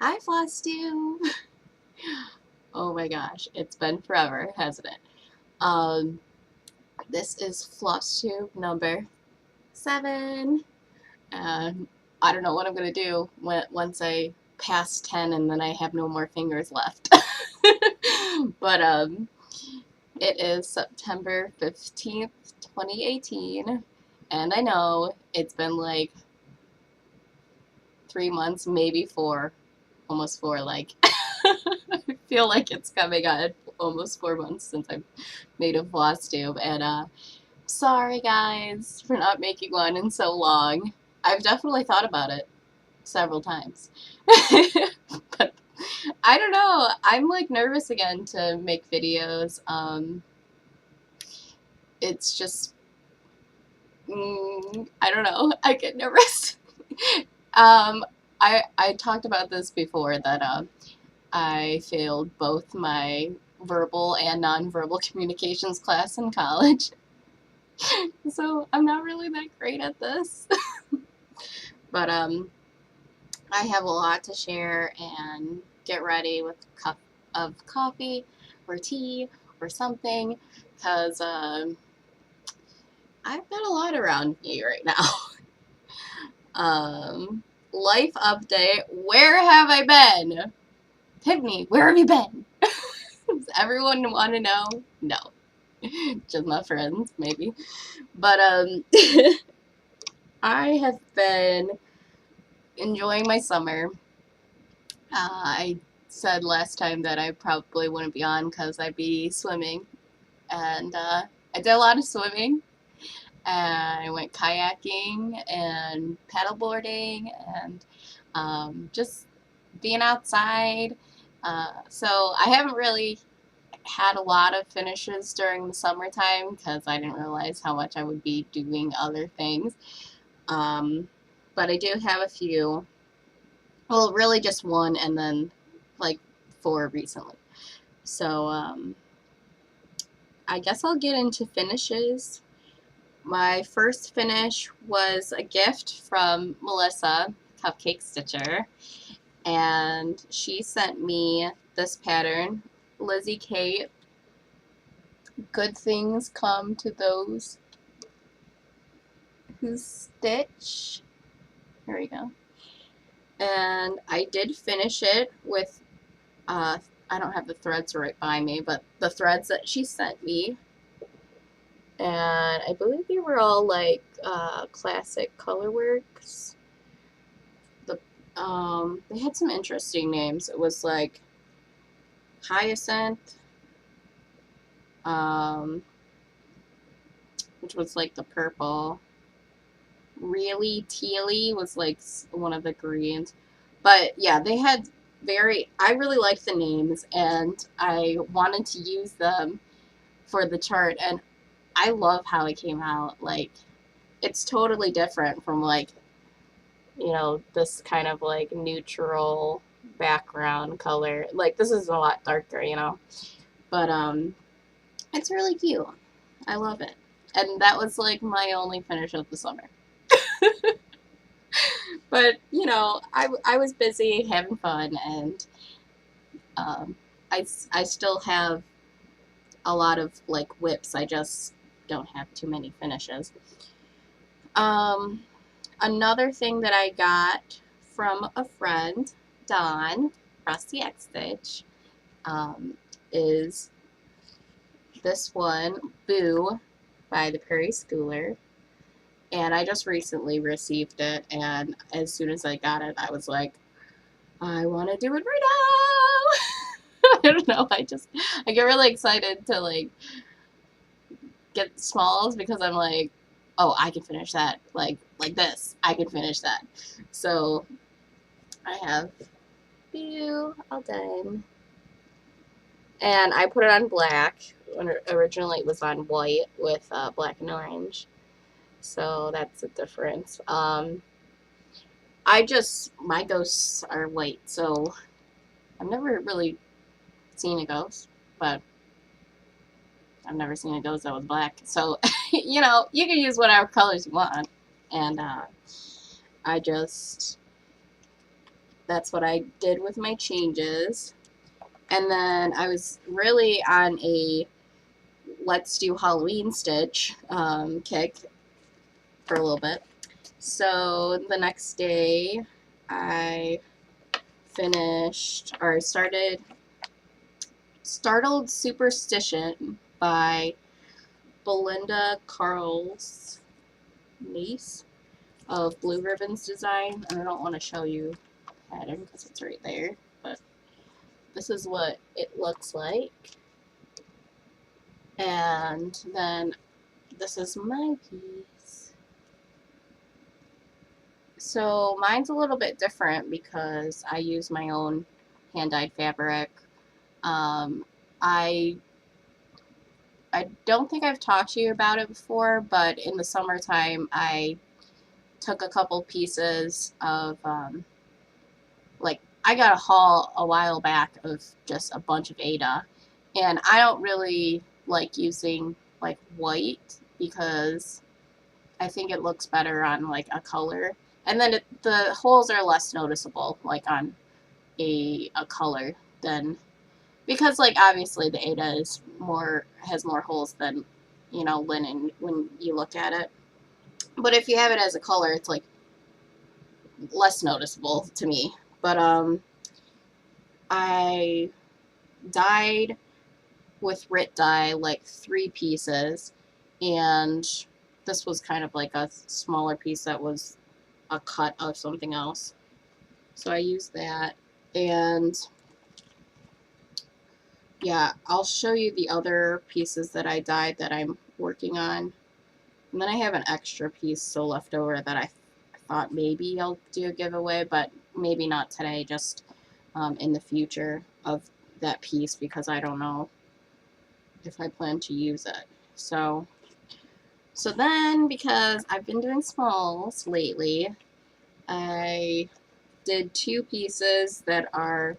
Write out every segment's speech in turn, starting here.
Hi, Flosstube! Oh my gosh, it's been forever, hasn't it? Um, this is Flosstube number 7. I don't know what I'm gonna do once I pass 10 and then I have no more fingers left. But it is September 15th, 2018, and I know it's been like 3 months, maybe 4, almost 4, like I feel like it's coming on almost 4 months since I've made a Flosstube, and sorry guys for not making one in so long. I've definitely thought about it several times. But I don't know, I'm like nervous again to make videos. It's just, I don't know, I get nervous. I talked about this before that I failed both my verbal and nonverbal communications class in college. So I'm not really that great at this. But I have a lot to share, and get ready with a cup of coffee or tea or something, because I've got a lot around me right now. Life update. Where have I been? Tiffany, where have you been? Does everyone want to know? No. Just my friends, maybe. But I have been enjoying my summer. I said last time that I probably wouldn't be on because I'd be swimming, and I did a lot of swimming. And I went kayaking and paddleboarding and just being outside. So I haven't really had a lot of finishes during the summertime because I didn't realize how much I would be doing other things. But I do have a few. Well, really just one, and then like 4 recently. So I guess I'll get into finishes. My first finish was a gift from Melissa, Cupcake Stitcher, and she sent me this pattern. Lizzie Kate, good things come to those who stitch. Here we go. And I did finish it with, I don't have the threads right by me, but the threads that she sent me. And I believe they were all like classic colorworks. They had some interesting names. It was like Hyacinth, which was like the purple. Really Tealy was like one of the greens. But yeah, they had I really liked the names, and I wanted to use them for the chart, and I love how it came out. Like, it's totally different from like, this kind of like neutral background color. Like, this is a lot darker. But it's really cute. I love it. And that was like my only finish of the summer. But I was busy having fun, and I still have a lot of like whips. I just don't have too many finishes. Another thing that I got from a friend, Dawn, Frosty X Stitch, is this one, Boo, by the Prairie Schooler. And I just recently received it, and as soon as I got it, I was like, I want to do it right now! I don't know, I get really excited to, like, get smalls, because I'm like, oh, I can finish that, like this, I can finish that. So, I have Boo all done. And I put it on black. Originally it was on white with black and orange. So that's the difference. My ghosts are white, so I've never really seen a ghost, but I've never seen a ghost that was black. So, you can use whatever colors you want. And I just that's what I did with my changes. And then I was really on a let's do Halloween stitch kick for a little bit. So the next day I finished, or started Startled Superstition by Belinda Carl's niece of Blue Ribbons Design. And I don't want to show you the pattern because it's right there, but this is what it looks like. And then this is my piece. So mine's a little bit different because I use my own hand-dyed fabric. I don't think I've talked to you about it before, but in the summertime I took a couple pieces of, like, I got a haul a while back of just a bunch of Aida, and I don't really like using, like, white because I think it looks better on, like, a color. And then the holes are less noticeable, like, on a color than, because, like, obviously the Aida has more holes than, you know, linen when you look at it. But if you have it as a color, it's, like, less noticeable to me. But I dyed with Rit dye like 3 pieces, and this was kind of like a smaller piece that was a cut of something else. So I used that, and yeah, I'll show you the other pieces that I dyed that I'm working on. And then I have an extra piece still left over that I thought maybe I'll do a giveaway, but maybe not today, just in the future of that piece, because I don't know if I plan to use it. So then, because I've been doing smalls lately, I did 2 pieces that are,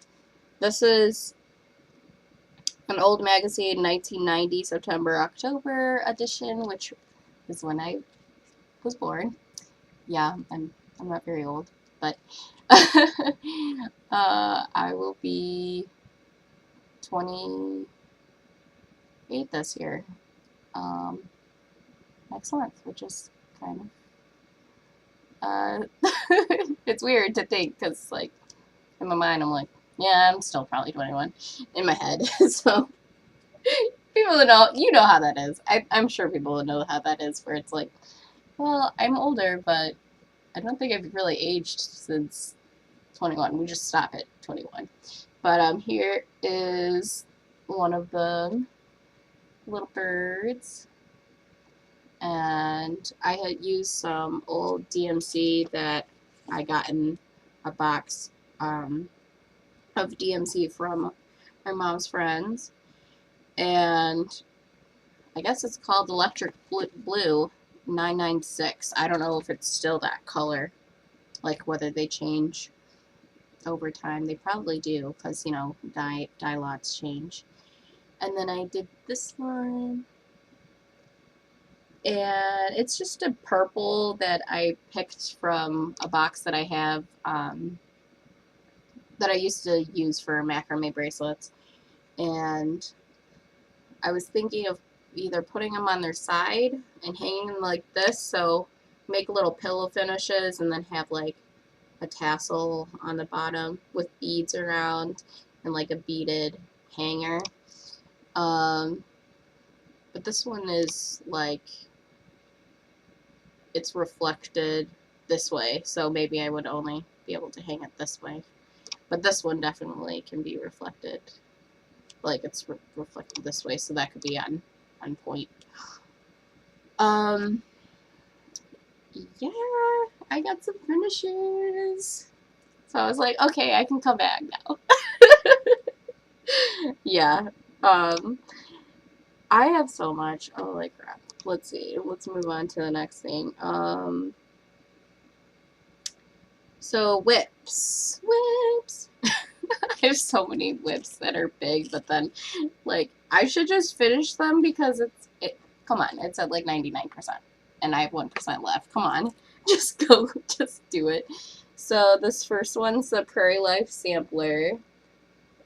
this is an old magazine, 1990 September October edition, which is when I was born. Yeah, I'm not very old, but I will be 28 this year, next month, which is kind of, it's weird to think, because, like, in my mind, I'm like, yeah, I'm still probably 21 in my head. So people know, you know how that is. I'm sure people will know how that is, where it's like, well, I'm older, but I don't think I've really aged since 21. We just stop at 21. But here is one of the little birds. And I had used some old DMC that I got in a box of DMC from my mom's friends. And I guess it's called Electric Blue 996. I don't know if it's still that color, like whether they change over time. They probably do, because, you know, dye lots change. And then I did this one, and it's just a purple that I picked from a box that I have, that I used to use for macrame bracelets. And I was thinking of either putting them on their side and hanging them like this, so make little pillow finishes, and then have like a tassel on the bottom with beads around and like a beaded hanger. But this one is like, it's reflected this way, so maybe I would only be able to hang it this way. But this one definitely can be reflected, like it's reflected this way, so that could be on point. Yeah, I got some finishes, so I was like, okay, I can come back now. Yeah, I have so much. Oh, like crap. Let's see. Let's move on to the next thing. So whips. I have so many whips that are big, but then, like, I should just finish them because come on, it's at like 99%, and I have 1% left. Come on, just do it. So this first one's the Prairie Life Sampler.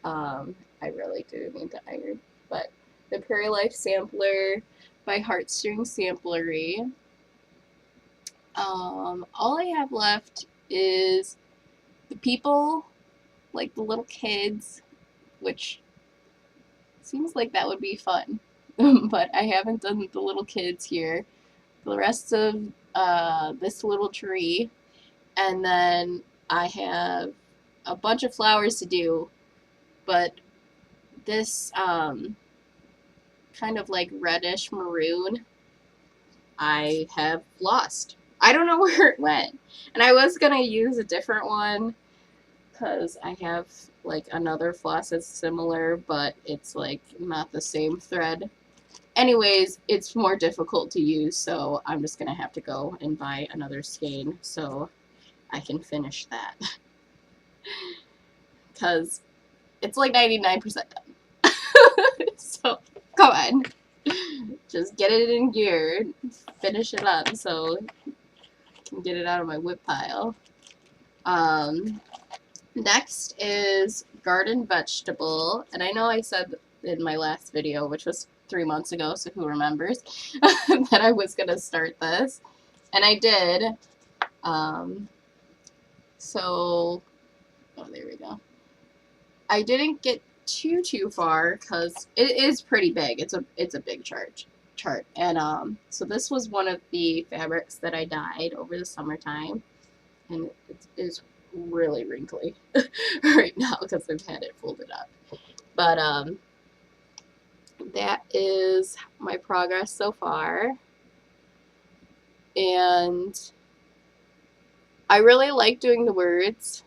I really do need to iron, but the Prairie Life Sampler by Heartstring Samplery. All I have left is the people, like the little kids, which seems like that would be fun. But I haven't done the little kids here. The rest of this little tree, and then I have a bunch of flowers to do, but this kind of like reddish maroon I have lost. I don't know where it went. And I was going to use a different one because I have like another floss that's similar, but it's like not the same thread. Anyways, it's more difficult to use, so I'm just going to have to go and buy another skein so I can finish that. Because it's like 99% done. So, come on. Just get it in gear, finish it up so I can get it out of my whip pile. Next is garden vegetable, and I know I said in my last video, which was 3 months ago, so who remembers, that I was going to start this, and I did. So, oh, there we go. I didn't get too far because it is pretty big. It's a big chart, and so this was one of the fabrics that I dyed over the summertime, and it is really wrinkly right now because I've had it folded up. But that is my progress so far, and I really like doing the words.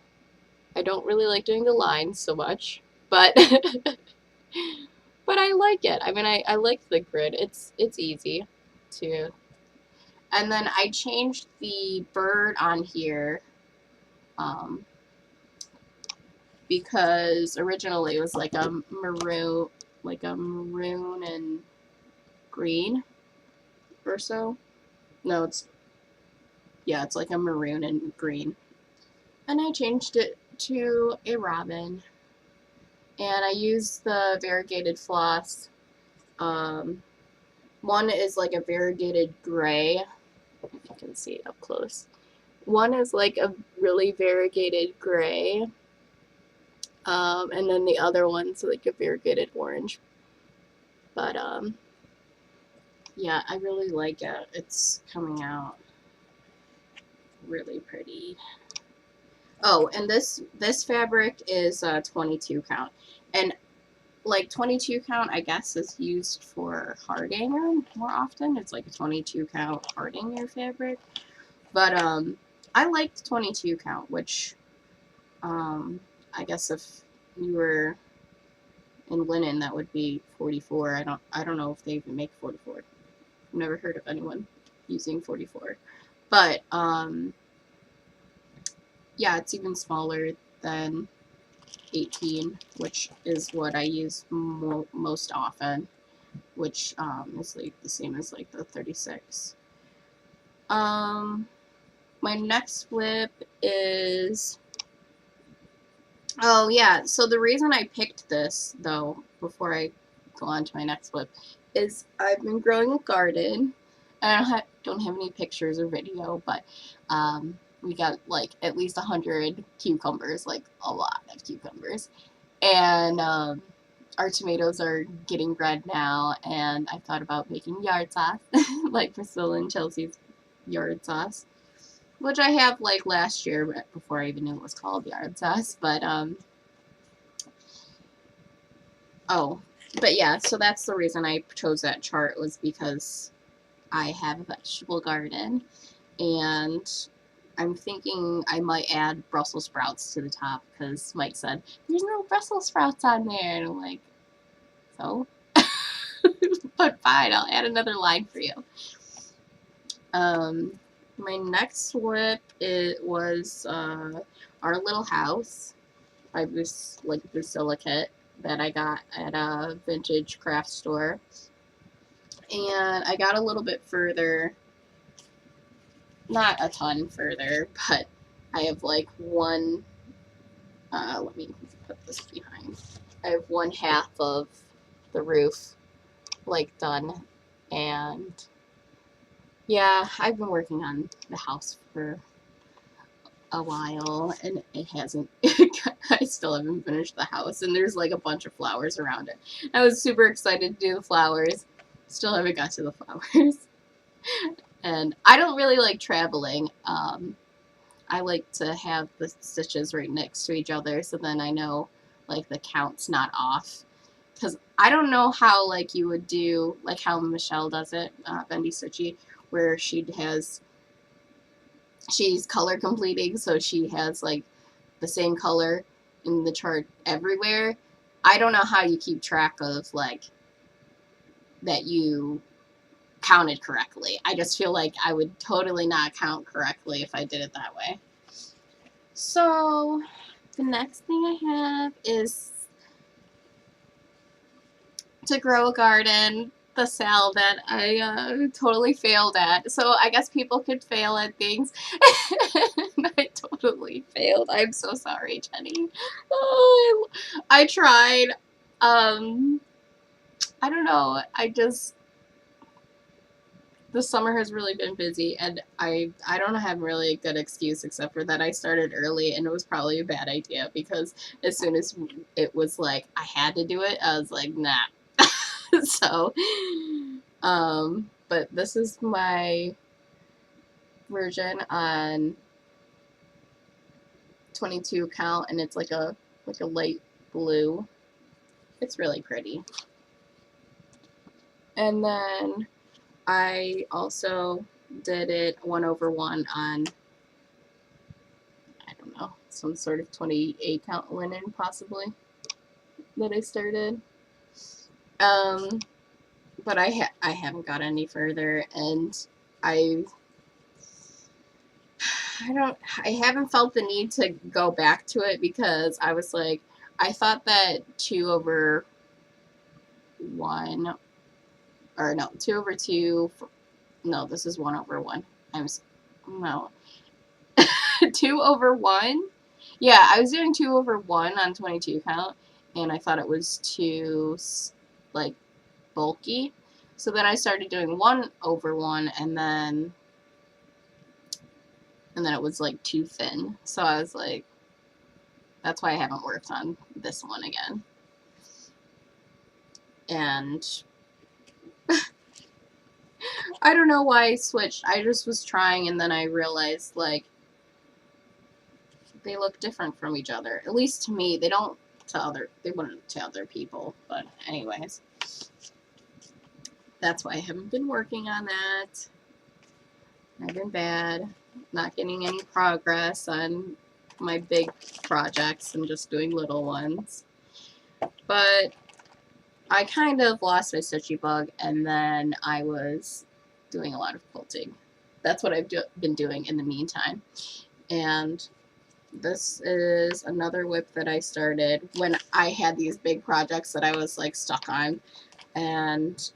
I don't really like doing the lines so much, but but I like it. I mean, I like the grid. It's easy to. And then I changed the bird on here because originally it was like a maroon and green or so. No, it's like a maroon and green. And I changed it to a robin. And I used the variegated floss. One is like a variegated gray, if you can see it up close. One is like a really variegated gray, and then the other one's like a variegated orange. But yeah, I really like it. It's coming out really pretty. Oh, and this fabric is 22 count, and like 22 count, I guess, is used for hardanger more often. It's like a 22 count hardanger fabric, but I liked 22 count, which I guess if you were in linen, that would be 44. I don't know if they even make 44. I've never heard of anyone using 44, but yeah, it's even smaller than 18, which is what I use most often, which is like the same as like the 36. My next flip is, oh yeah, so the reason I picked this, though, before I go on to my next flip, is I've been growing a garden, and I don't have any pictures or video, but we got like at least 100 cucumbers, like a lot of cucumbers, and our tomatoes are getting red now, and I thought about making yard sauce, like Priscilla and Chelsea's yard sauce, which I have like last year before I even knew it was called yard sauce, but oh, but yeah, so that's the reason I chose that chart, was because I have a vegetable garden, and I'm thinking I might add Brussels sprouts to the top, because Mike said, there's no Brussels sprouts on there, and I'm like, so? But fine, I'll add another line for you. My next whip, it was Our Little House by Priscilla Kit that I got at a vintage craft store. And I got a little bit further, not a ton further, but I have like one, let me put this behind. I have one half of the roof like done, and yeah, I've been working on the house for a while, and it hasn't, I still haven't finished the house, and there's like a bunch of flowers around it. I was super excited to do the flowers, still haven't got to the flowers. And I don't really like traveling. I like to have the stitches right next to each other, so then I know like the count's not off. Because I don't know how like you would do, like how Michelle does it, Bendy Stitchy, where she's color completing, so she has like the same color in the chart everywhere. I don't know how you keep track of like that you counted correctly. I just feel like I would totally not count correctly if I did it that way. So the next thing I have is to grow a garden, the sal that I totally failed at. So I guess people could fail at things. I totally failed. I'm so sorry, Jenny. Oh, I tried. I don't know. The summer has really been busy, and I don't have really a good excuse except for that I started early, and it was probably a bad idea because as soon as it was like I had to do it, I was like, nah. So, but this is my version on 22 count, and it's like a light blue. It's really pretty. And then I also did it 1/1 on, I don't know, some sort of 28 count linen possibly that I started. But I haven't got any further, and I haven't felt the need to go back to it because I was like, I thought that 2/1, or no, 2/2, no, this is 1/1. No. 2/1? Yeah, I was doing 2/1 on 22 count, and I thought it was too, like, bulky. So then I started doing 1/1, and then it was like too thin. So I was like, that's why I haven't worked on this one again. And I don't know why I switched. I just was trying, and then I realized like they look different from each other. At least to me. They wouldn't to other people. But anyways, that's why I haven't been working on that. I've been bad, not getting any progress on my big projects and just doing little ones. But I kind of lost my stitchy bug, and then I was doing a lot of quilting. That's what I've been doing in the meantime. And this is another whip that I started when I had these big projects that I was like stuck on. And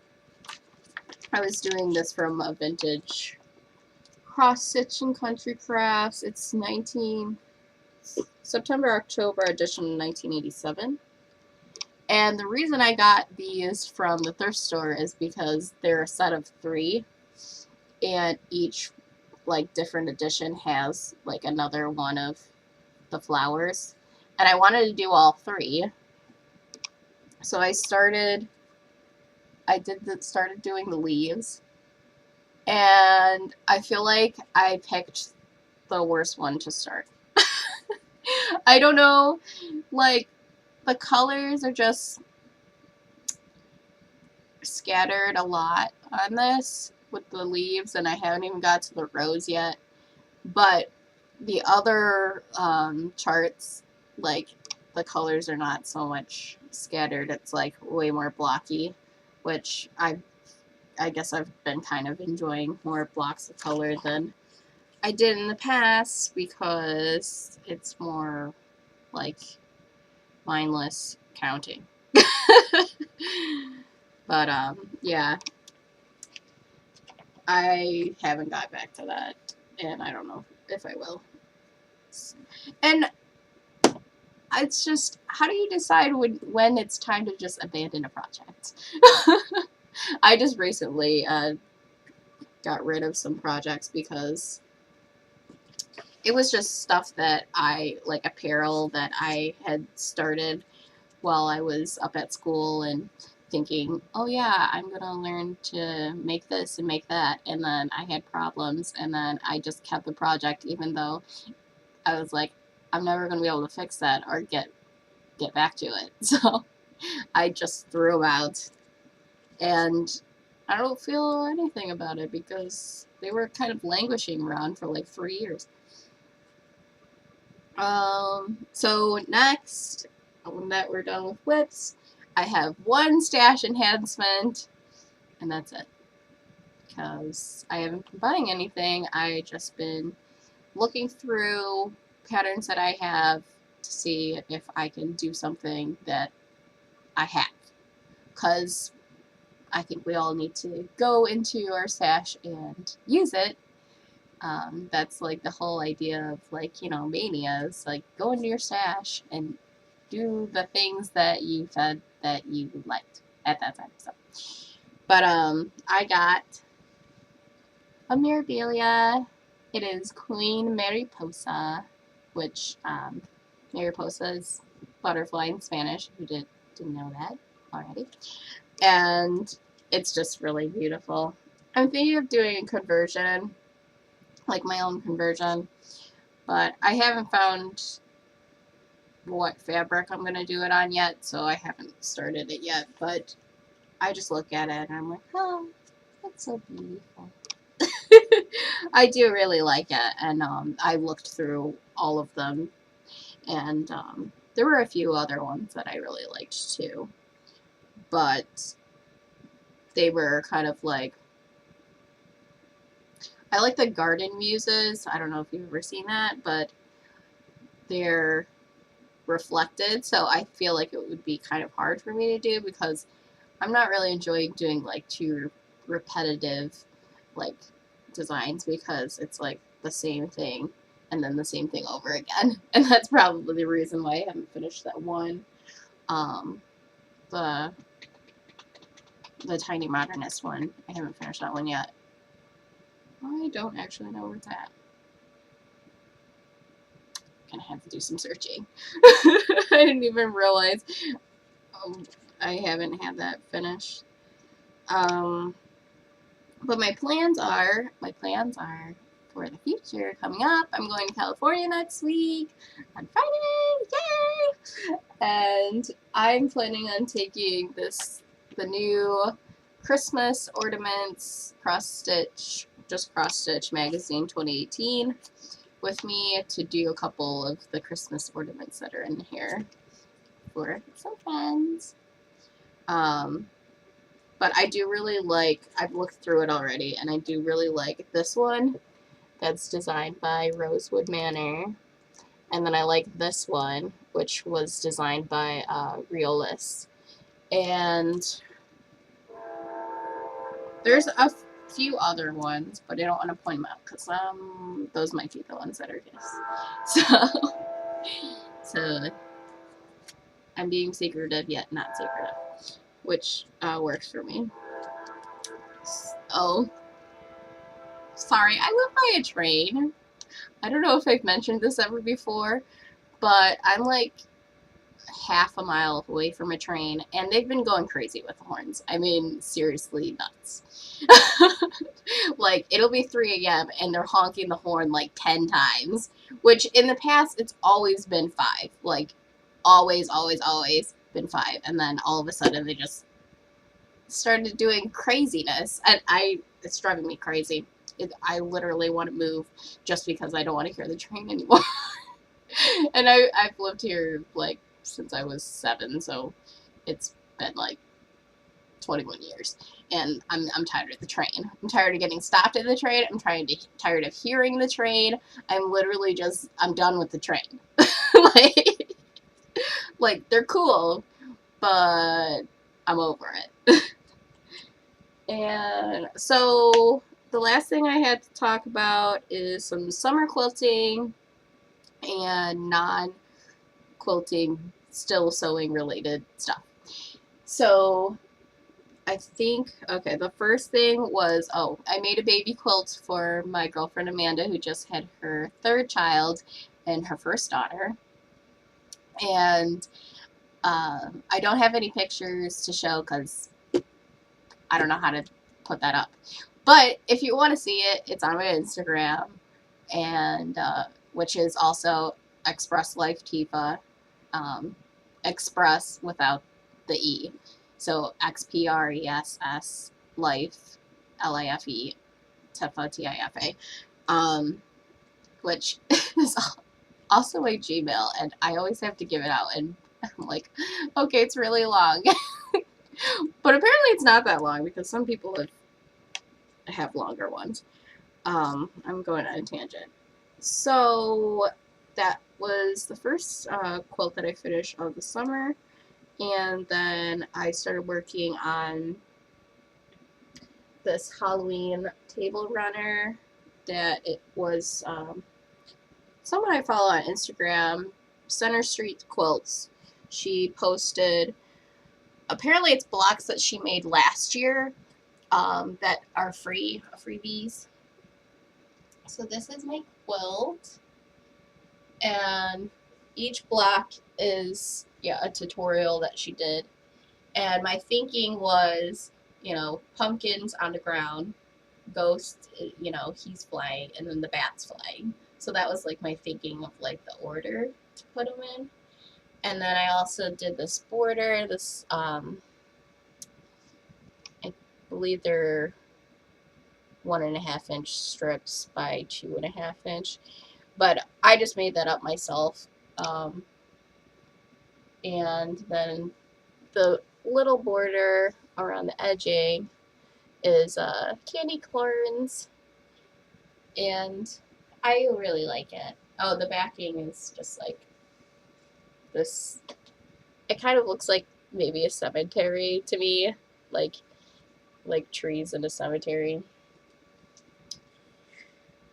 I was doing this from a vintage cross stitch and country crafts. It's September-October edition 1987. And the reason I got these from the thrift store is because they're a set of 3, and each like different edition has like another one of the flowers, and I wanted to do all 3. So I started doing the leaves, and I feel like I picked the worst one to start. I don't know, like the colors are just scattered a lot on this with the leaves, and I haven't even got to the rose yet. But the other charts, like the colors are not so much scattered. It's like way more blocky, which I guess I've been kind of enjoying more blocks of color than I did in the past because it's more like mindless counting. But yeah, I haven't got back to that, and I don't know if I will. projects. And it's just, how do you decide when it's time to just abandon a project? I just recently got rid of some projects because it was just stuff that like apparel that I had started while I was up at school and thinking, oh yeah, I'm gonna learn to make this and make that, and then I had problems, and then I just kept the project even though I was like, I'm never gonna be able to fix that or get back to it. So I just threw them out, and I don't feel anything about it because they were kind of languishing around for like 3 years. So next, when that we're done with whips, I have one stash enhancement, and that's it. Because I haven't been buying anything, I just been looking through patterns that I have to see if I can do something that I have. Because I think we all need to go into our stash and use it. That's like the whole idea of, like, you know, manias. Like, go into your stash and do the things that you said that you liked at that time. So, but I got a Mirabilia. It is Queen Mariposa, which Mariposa is butterfly in Spanish. If you didn't know that already, and it's just really beautiful. I'm thinking of doing a conversion, like my own conversion, but I haven't found what fabric I'm going to do it on yet, so I haven't started it yet, but I just look at it and I'm like, oh, that's so beautiful. I do really like it, and I looked through all of them, and there were a few other ones that I really liked too, but they were kind of like, I like the Garden Muses. I don't know if you've ever seen that, but they're reflected, so I feel like it would be kind of hard for me to do because I'm not really enjoying doing like too repetitive like designs because it's like the same thing and then the same thing over again, and that's probably the reason why I haven't finished that one. The Tiny Modernist one, I haven't finished that one yet. I don't actually know where it's at. Gonna have to do some searching. I didn't even realize I haven't had that finished. But my plans are for the future coming up. I'm going to California next week on Friday, yay! And I'm planning on taking the new Christmas Ornaments cross stitch magazine 2018 with me to do a couple of the Christmas ornaments that are in here for some friends. But I do really like, I've looked through it already, and I do really like this one that's designed by Rosewood Manor. And then I like this one, which was designed by Riolis. And there's a few other ones, but I don't want to point them out because those might be the ones that are his. So I'm being secretive yet not secretive, which works for me. Oh, sorry, I live by a train. I don't know if I've mentioned this ever before, but I'm like half a mile away from a train, and they've been going crazy with the horns. I mean, seriously nuts. Like, it'll be 3 a.m. and they're honking the horn like 10 times, which in the past, it's always been 5. Like, always, always, always been 5. And then all of a sudden, they just started doing craziness, and it's driving me crazy. I literally want to move just because I don't want to hear the train anymore. And I've lived here like since I was 7, so it's been like 21 years, and I'm tired of the train. I'm tired of getting stopped at the train. I'm tired of hearing the train. I'm literally I'm done with the train. like they're cool, but I'm over it. And so the last thing I had to talk about is some summer quilting and non-quilting, still sewing related stuff. So I think, okay, the first thing was, oh, I made a baby quilt for my girlfriend Amanda, who just had her third child and her first daughter. And I don't have any pictures to show because I don't know how to put that up. But if you want to see it, it's on my Instagram, and which is also Express Life Tifa, Express without the E. So XPRESS Life, LIFE, Tifa, TIFA, which is also my Gmail, and I always have to give it out, and I'm like, okay, it's really long. But apparently it's not that long because some people have longer ones. I'm going on a tangent. So that was the first quilt that I finished of the summer, and then I started working on this Halloween table runner that it was someone I follow on Instagram, Center Street Quilts. She posted, apparently it's blocks that she made last year that are freebies. So this is my quilt, and each block is a tutorial that she did. And my thinking was, pumpkins on the ground, ghost, he's flying, and then the bat's flying. So that was like my thinking of like the order to put them in. And then I also did this border, this I believe they're 1.5 inch strips by 2.5 inch, but I just made that up myself. And then the little border around the edging is candy corns, and I really like it. Oh, the backing is just like this. It kind of looks like maybe a cemetery to me, like trees in a cemetery.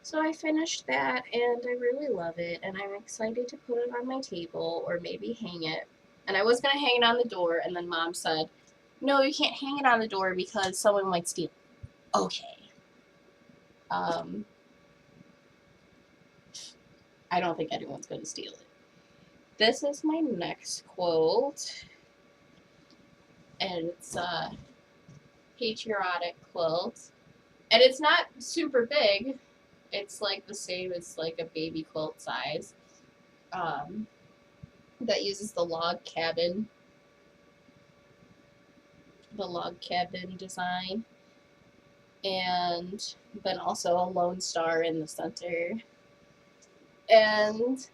So I finished that, and I really love it, and I'm excited to put it on my table or maybe hang it. And I was going to hang it on the door, and then Mom said, no, you can't hang it on the door because someone might steal it. Okay. I don't think anyone's going to steal it. This is my next quilt, and it's a patriotic quilt, and it's not super big. It's like the same as like a baby quilt size. That uses the log cabin design, and then also a lone star in the center. And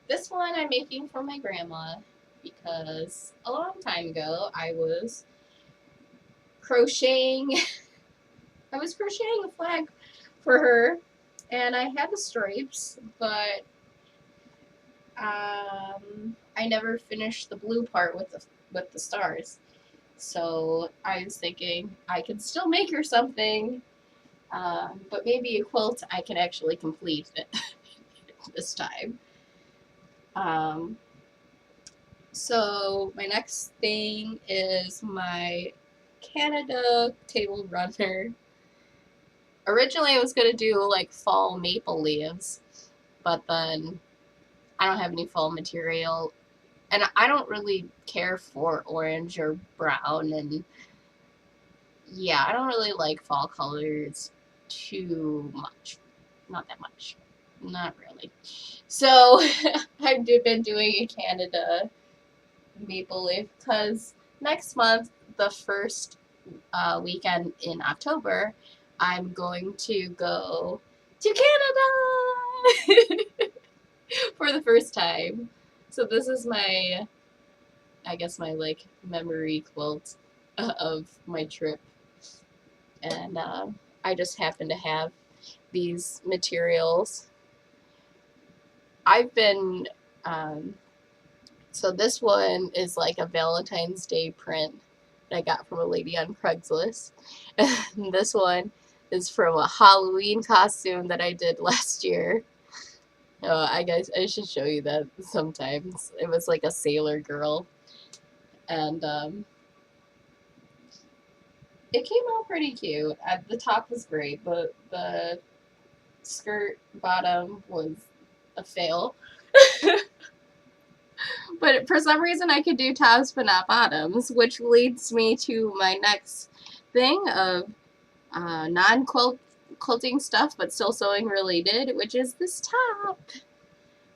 this one I'm making for my grandma because a long time ago I was crocheting a flag for her, and I had the stripes, but I never finished the blue part with the stars. So I was thinking I could still make her something, but maybe a quilt I can actually complete it this time. So my next thing is my Canada table runner. Originally I was going to do like fall maple leaves, but then I don't have any fall material, and I don't really care for orange or brown, and yeah, I don't really like fall colors too much. Not that much. Not really. So I've been doing a Canada maple leaf because next month, the first weekend in October, I'm going to go to Canada for the first time. So this is my, I guess, my like memory quilt of my trip, and I just happen to have these materials. I've been so this one is like a Valentine's Day print that I got from a lady on Craigslist, and this one is from a Halloween costume that I did last year. Oh, I guess I should show you that sometimes. It was like a sailor girl, and it came out pretty cute. The top was great, but the skirt bottom was a fail. But for some reason, I could do tops but not bottoms, which leads me to my next thing of non-quilting stuff, but still sewing related, which is this top.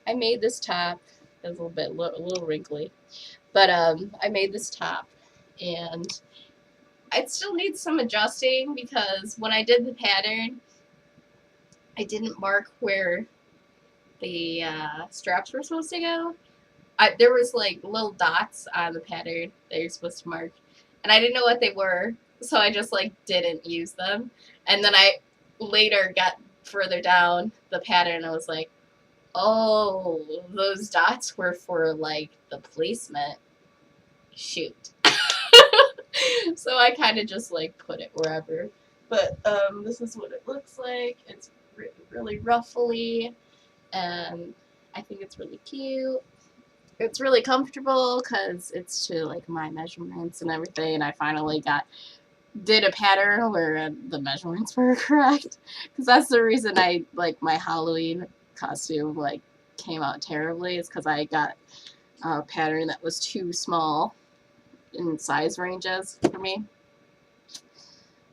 I made this top. It's a little wrinkly, but I made this top, and it still needs some adjusting because when I did the pattern, I didn't mark where the straps were supposed to go. There was like little dots on the pattern that you're supposed to mark, and I didn't know what they were, so I just like didn't use them. And then I later got further down the pattern and I was like, oh, those dots were for like the placement. Shoot. So I kind of just like put it wherever. But this is what it looks like. It's really ruffly, and I think it's really cute. It's really comfortable because it's to like my measurements and everything, and I finally did a pattern where the measurements were correct, because that's the reason I like my Halloween costume like came out terribly, is because I got a pattern that was too small in size ranges for me.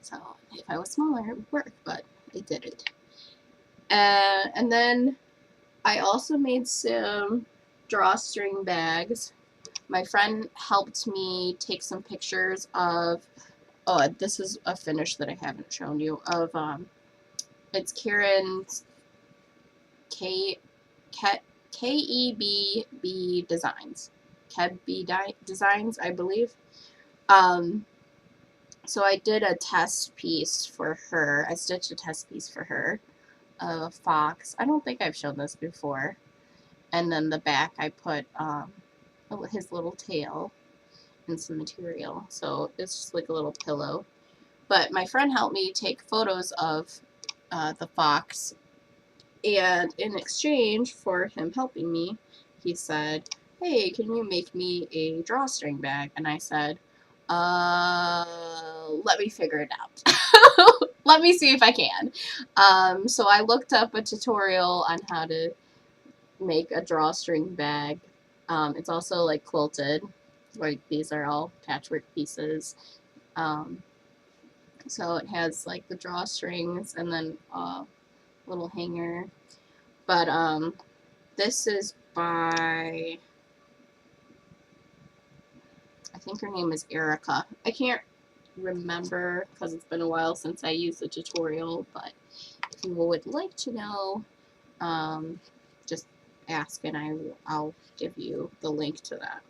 So if I was smaller it would work, but it didn't. And then I also made some drawstring bags. My friend helped me take some pictures of, oh, this is a finish that I haven't shown you, of, it's Karen's KEBB Designs. KEBB Designs, I believe. So I did a test piece for her. I stitched a test piece for her of a fox. I don't think I've shown this before. And then the back I put his little tail and some material. So it's just like a little pillow. But my friend helped me take photos of the fox, and in exchange for him helping me, he said, hey, can you make me a drawstring bag? And I said, let me figure it out. Let me see if I can. So I looked up a tutorial on how to make a drawstring bag. It's also like quilted. Like these are all patchwork pieces. So it has like the drawstrings and then a little hanger. But this is by, I think her name is Erica. I can't remember because it's been a while since I used the tutorial, but if you would like to know, just ask and I'll give you the link to that.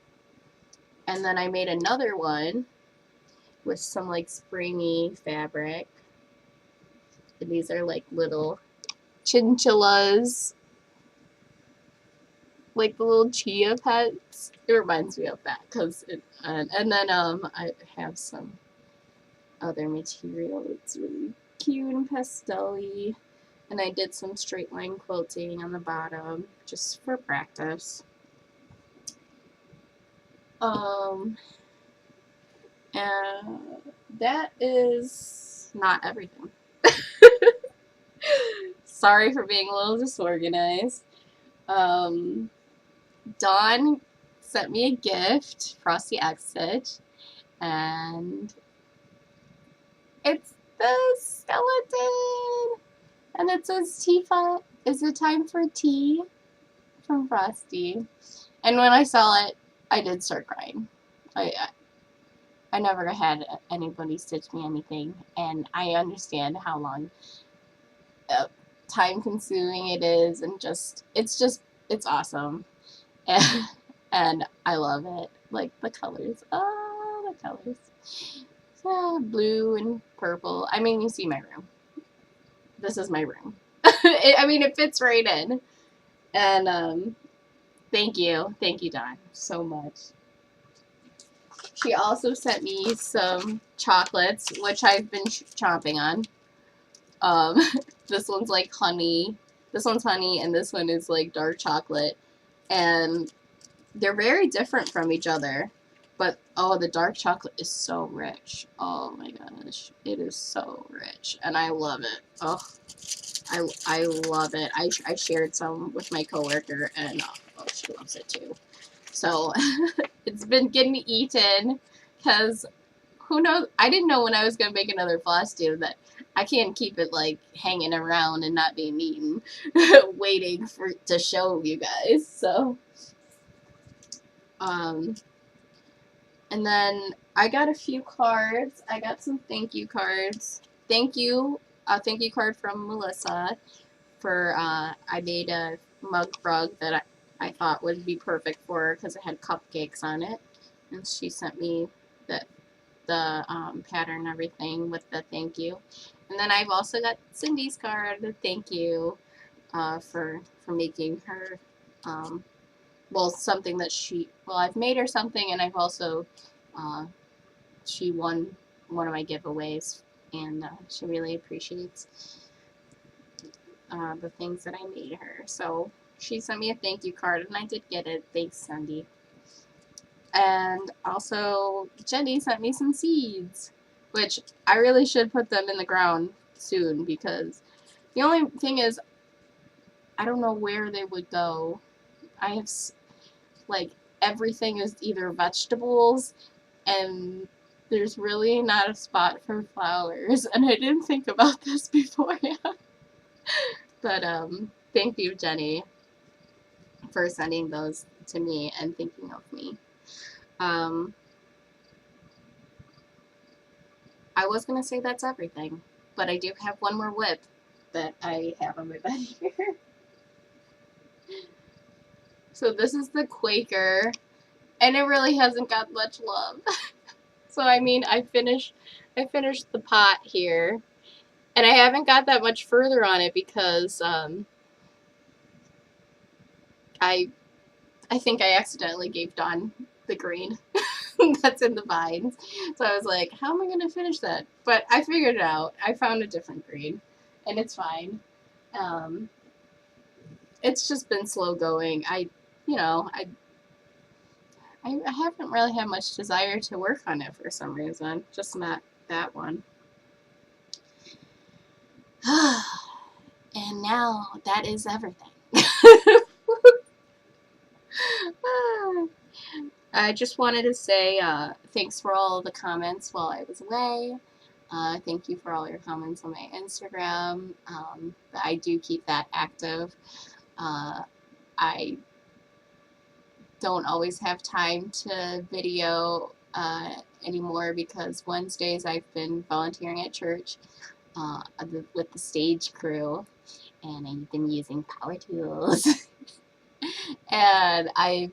And then I made another one with some like springy fabric. And these are like little chinchillas, like the little chia pets. It reminds me of that because it, and then I have some other material. It's really cute and pastel-y. And I did some straight line quilting on the bottom just for practice. And that is not everything. Sorry for being a little disorganized. Dawn sent me a gift, Frosty X Stitch, and it's the skeleton, and it says Tifa, is it time for tea? From Frosty. And when I saw it, I did start crying. I never had anybody stitch me anything, and I understand how long time consuming it is, and it's awesome. And I love it. Like the colors. Oh, the colors. Blue and purple. I mean, you see my room. This is my room. I mean, it fits right in. And thank you. Thank you, Dawn, so much. She also sent me some chocolates, which I've been chomping on. This one's like honey This one's honey, and this one is like dark chocolate. And they're very different from each other. But, oh, the dark chocolate is so rich. Oh my gosh. It is so rich. And I love it. Oh, I love it. I shared some with my coworker, and oh, she loves it too. So, it's been getting eaten, because who knows? I didn't know when I was going to make another Flosstube that I can't keep it, like, hanging around and not being eaten, waiting to show you guys. So, and then I got a few cards. I got some thank you cards. Thank you card from Melissa for, I made a mug rug that I thought would be perfect for her because it had cupcakes on it. And she sent me the pattern and everything with the thank you. And then I've also got Cindy's card, the thank you for making her, well, something that I've made her something, and I've also, she won one of my giveaways, and she really appreciates the things that I made her. So she sent me a thank you card, and I did get it. Thanks, Cindy. And also, Jenny sent me some seeds, which I really should put them in the ground soon, because the only thing is, I don't know where they would go. I have, like, everything is either vegetables, and there's really not a spot for flowers, and I didn't think about this beforehand. But, thank you, Jenny, for sending those to me and thinking of me. I was going to say that's everything, but I do have one more whip that I have on my bed here. So this is the Quaker, and it really hasn't got much love. So I mean, I finished the pot here, and I haven't got that much further on it because I think I accidentally gave Dawn the green that's in the vines. So I was like, how am I going to finish that? But I figured it out. I found a different green, and it's fine. It's just been slow going. I haven't really had much desire to work on it for some reason. Just not that one. And now that is everything. I just wanted to say thanks for all the comments while I was away. Thank you for all your comments on my Instagram. I do keep that active. I don't always have time to video anymore because Wednesdays I've been volunteering at church with the stage crew, and I've been using power tools. And I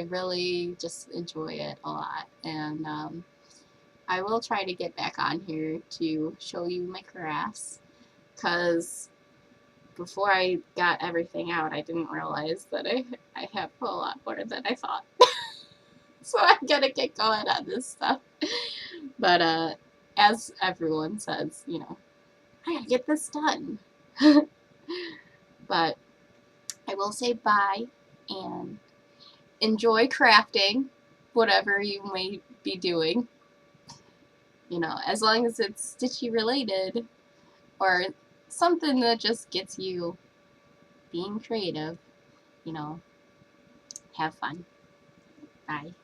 really just enjoy it a lot, and I will try to get back on here to show you my crafts, because before I got everything out, I didn't realize that I have a lot more than I thought. So I'm gonna get going on this stuff. But as everyone says, you know, I gotta get this done. But I will say bye and enjoy crafting, whatever you may be doing. You know, as long as it's stitchy related or something that just gets you being creative, you know, have fun. Bye.